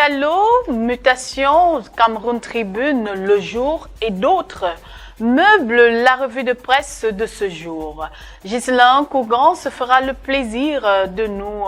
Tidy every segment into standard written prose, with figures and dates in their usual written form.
Diallo, Mutation, Cameroun Tribune, Le Jour et d'autres meublent la revue de presse de ce jour. Ghislain Cougan se fera le plaisir de nous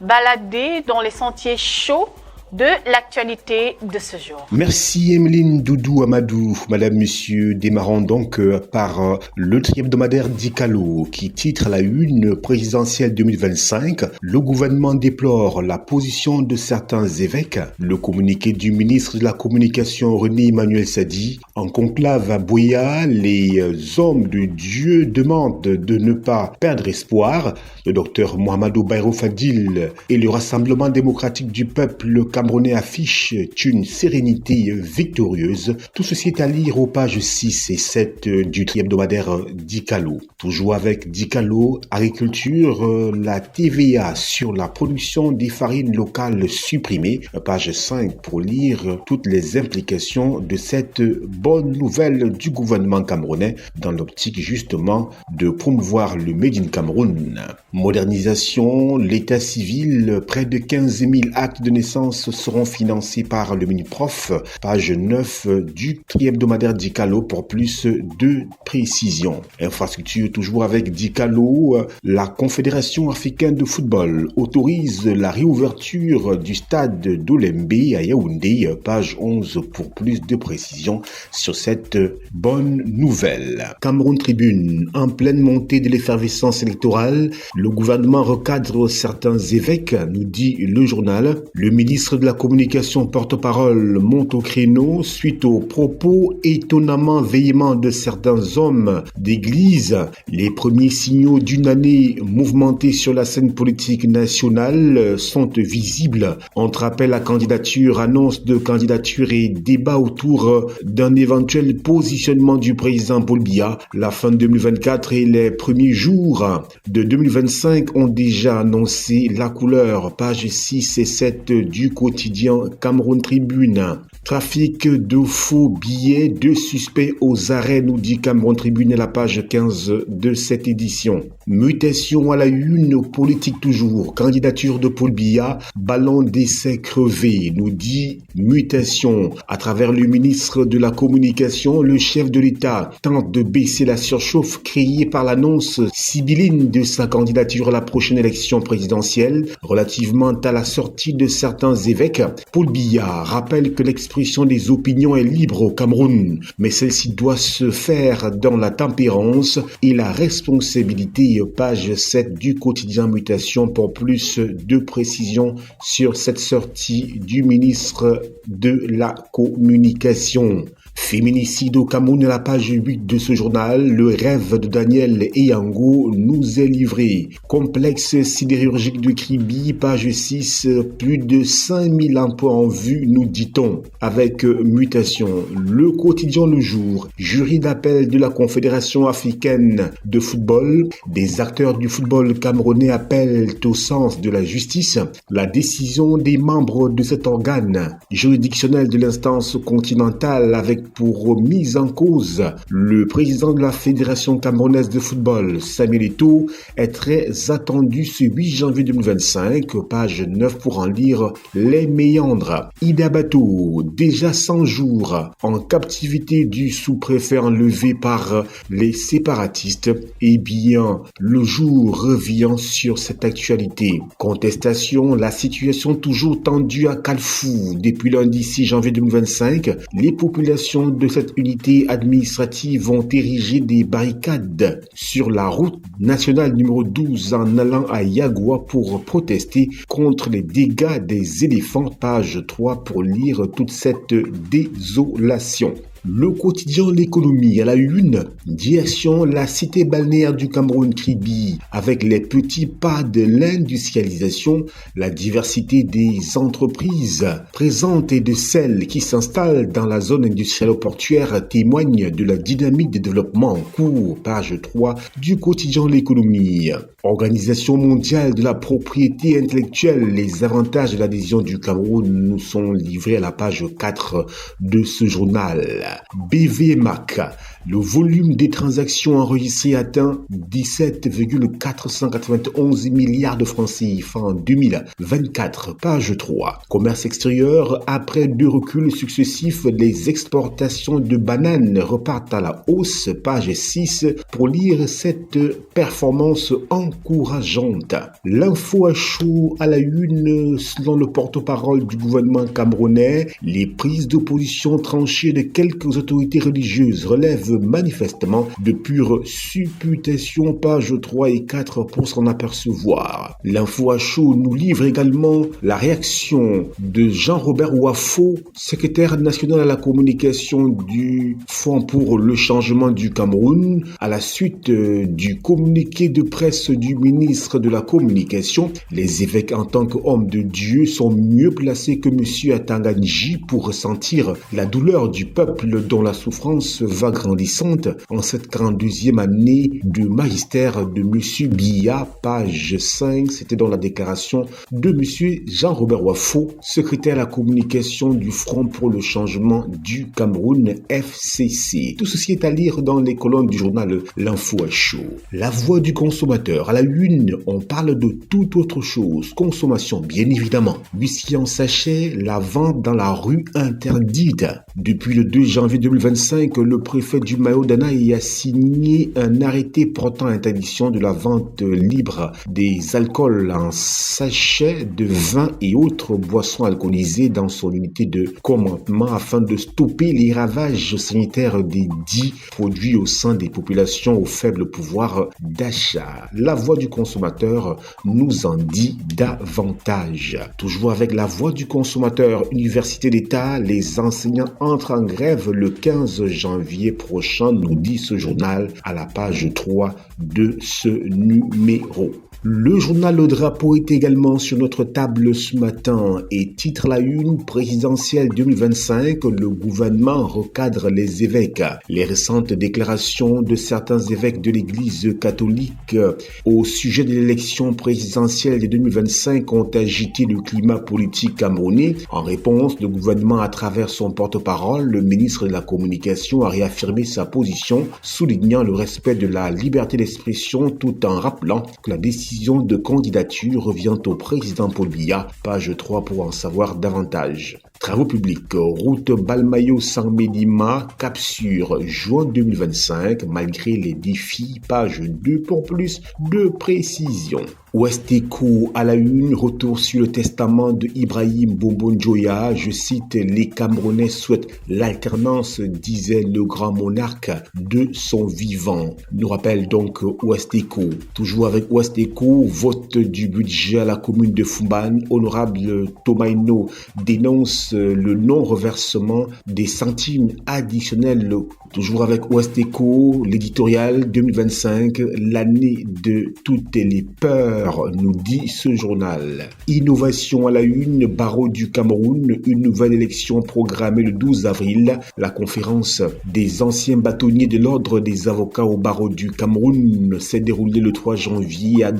balader dans les sentiers chauds de l'actualité de ce jour. Merci Emeline Doudou Amadou. Madame, Monsieur, démarrons donc par le tri-hebdomadaire Dicalo qui titre à la une présidentielle 2025. Le gouvernement déplore la position de certains évêques. Le communiqué du ministre de la Communication René Emmanuel Sadi. En conclave à Boya, les hommes de Dieu demandent de ne pas perdre espoir. Le docteur Mohamedou Bayrou Fadil et le Rassemblement démocratique du peuple camerounais affiche une sérénité victorieuse. Tout ceci est à lire aux pages 6 et 7 du tri-hebdomadaire Dicalo. Toujours avec Dicalo, agriculture, la TVA sur la production des farines locales supprimée. Page 5 pour lire toutes les implications de cette bonne nouvelle du gouvernement camerounais dans l'optique justement de promouvoir le Made in Cameroun. Modernisation, l'état civil, près de 15 000 actes de naissance seront financés par le Miniprof. Page 9 du tri-hebdomadaire Dicalo pour plus de précision. Infrastructure toujours avec Dicalo. La Confédération africaine de football autorise la réouverture du stade d'Olembe à Yaoundé. Page 11 pour plus de précision sur cette bonne nouvelle. Cameroun Tribune, en pleine montée de l'effervescence électorale, le gouvernement recadre certains évêques, nous dit le journal. Le ministre de la Communication porte-parole monte au créneau suite aux propos étonnamment véhéments de certains hommes d'église. Les premiers signaux d'une année mouvementée sur la scène politique nationale sont visibles. Entre appel à candidature, annonce de candidature et débat autour d'un éventuel positionnement du président Paul Biya, la fin de 2024 et les premiers jours de 2025 ont déjà annoncé la couleur. Page 6 et 7 du quotidien Cameroun Tribune. Trafic de faux billets, 2 suspects aux arrêts, nous dit Cameroun Tribune à la page 15 de cette édition. Mutation à la une, politique toujours. Candidature de Paul Biya, ballon d'essai crevé, nous dit Mutation. À travers le ministre de la Communication, le chef de l'État tente de baisser la surchauffe créée par l'annonce sibylline de sa candidature à la prochaine élection présidentielle. Relativement à la sortie de certains évêques, Paul Biya rappelle que l'expression des opinions est libre au Cameroun, mais celle-ci doit se faire dans la tempérance et la responsabilité. Page 7 du quotidien Mutation pour plus de précisions sur cette sortie du ministre de la Communication. Féminicide au Cameroun à la page 8 de ce journal, le rêve de Daniel Eyango nous est livré. Complexe sidérurgique de Kribi, page 6, plus de 5000 emplois en vue, nous dit-on. Avec Mutation, le quotidien Le Jour, jury d'appel de la Confédération africaine de football, des acteurs du football camerounais appellent au sens de la justice la décision des membres de cet organe juridictionnel de l'instance continentale avec pour mise en cause le président de la Fédération camerounaise de football, Samuel Eto'o, est très attendu ce 8 janvier 2025, page 9 pour en lire les méandres. Ida Bato, déjà 100 jours en captivité du sous-préfet enlevé par les séparatistes. Eh bien, Le Jour revient sur cette actualité. Contestation, la situation toujours tendue à Kalfou. Depuis lundi 6 janvier 2025, les populations de cette unité administrative vont ériger des barricades sur la route nationale numéro 12 en allant à Yagoua pour protester contre les dégâts des éléphants. Page 3 pour lire toute cette désolation. Le quotidien L'économie à la une, direction la cité balnéaire du Cameroun Kribi, avec les petits pas de l'industrialisation, la diversité des entreprises présentes et de celles qui s'installent dans la zone industrielle portuaire témoignent de la dynamique de développement en cours. Page 3 du quotidien L'économie. Organisation mondiale de la propriété intellectuelle, les avantages de l'adhésion du Cameroun nous sont livrés à la page 4 de ce journal. BVMAC, le volume des transactions enregistrées atteint 17,491 milliards de francs CFA en 2024, page 3. Commerce extérieur, après 2 reculs successifs, les exportations de bananes repartent à la hausse, page 6, pour lire cette performance encourageante. L'info à chaud à la une, selon le porte-parole du gouvernement camerounais, les prises d'opposition tranchées de quelques autorités religieuses relèvent manifestement de pures supputations, pages 3 et 4 pour s'en apercevoir. L'info à chaud nous livre également la réaction de Jean-Robert Ouafo, secrétaire national à la communication du Fonds pour le changement du Cameroun, à la suite du communiqué de presse du ministre de la Communication. Les évêques en tant qu'hommes de Dieu sont mieux placés que M. Atanganji pour ressentir la douleur du peuple dont la souffrance va grandissante en cette 42e année de magistère de M. Biya, page 5. C'était dans la déclaration de M. Jean-Robert Ouafo, secrétaire à la communication du Front pour le changement du Cameroun, FCC. Tout ceci est à lire dans les colonnes du journal L'Info à chaud. La voix du consommateur. À la une, on parle de toute autre chose. Consommation, bien évidemment. Whisky en sachet, la vente dans la rue interdite. Depuis le 2 janvier 2025, le préfet du Mayo-Danaï a signé un arrêté portant interdiction de la vente libre des alcools en sachet, de vin et autres boissons alcoolisées dans son unité de commandement afin de stopper les ravages sanitaires des dits produits au sein des populations au faible pouvoir d'achat. La voix du consommateur nous en dit davantage. Toujours avec la voix du consommateur, Université d'État, les enseignants entrent en grève le 15 janvier prochain, nous dit ce journal à la page 3 de ce numéro. Le journal Le Drapeau est également sur notre table ce matin et titre la une présidentielle 2025, le gouvernement recadre les évêques. Les récentes déclarations de certains évêques de l'Église catholique au sujet de l'élection présidentielle de 2025 ont agité le climat politique camerounais. En réponse, le gouvernement, à travers son porte-parole, le ministre de la Communication, a réaffirmé sa position, soulignant le respect de la liberté d'expression tout en rappelant que la décision de candidature revient au président Paul Biya, page 3 pour en savoir davantage. Travaux publics, route Balmayo-San-Médima, Cap Sur, juin 2025, malgré les défis, page 2 pour plus de précision. Ouest Echo à la une, retour sur le testament de Ibrahim Bobo-Njoya. Je cite, les Camerounais souhaitent l'alternance, disait le grand monarque de son vivant. Nous rappelle donc Ouest Echo. Toujours avec Ouest Echo, vote du budget à la commune de Fumban. Honorable Tomaino dénonce le non-reversement des centimes additionnels. Toujours avec Ouest Echo, l'éditorial 2025, l'année de toutes les peurs, nous dit ce journal. Innovation à la une, barreau du Cameroun, une nouvelle élection programmée le 12 avril. La conférence des anciens bâtonniers de l'ordre des avocats au barreau du Cameroun s'est déroulée le 3 janvier à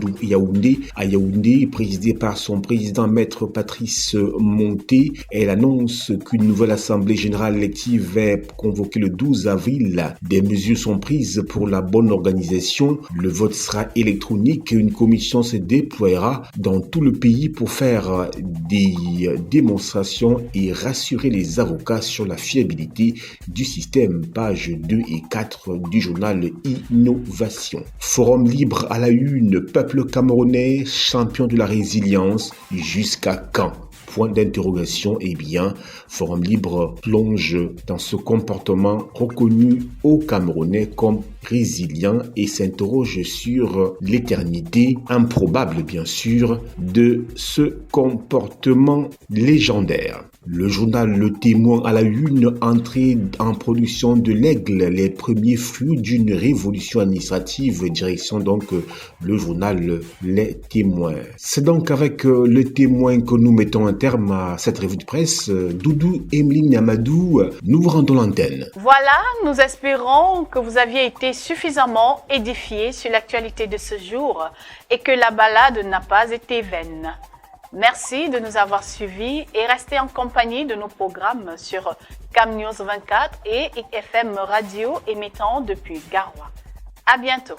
Yaoundé, présidée par son président maître Patrice Monté. Elle annonce qu'une nouvelle assemblée générale élective est convoquée le 12 avril. Des mesures sont prises pour la bonne organisation. Le vote sera électronique. Une commission se déploiera dans tout le pays pour faire des démonstrations et rassurer les avocats sur la fiabilité du système. Pages 2 et 4 du journal Innovation. Forum libre à la une. Peuple camerounais, champion de la résilience, jusqu'à quand? Point d'interrogation. Eh bien, Forum Libre plonge dans ce comportement reconnu aux Camerounais comme résilient et s'interroge sur l'éternité, improbable bien sûr, de ce comportement légendaire. Le journal Le Témoin à la une, entrée en production de l'Aigle, les premiers flux d'une révolution administrative, direction donc le journal Les Témoins. C'est donc avec Le Témoin que nous mettons un terme à cette revue de presse. Doudou, Emeline Amadou, nous vous rendons l'antenne. Voilà, nous espérons que vous aviez été suffisamment édifiés sur l'actualité de ce jour et que la balade n'a pas été vaine. Merci de nous avoir suivis et restez en compagnie de nos programmes sur Cam News 24 et FM Radio émettant depuis Garoua. À bientôt.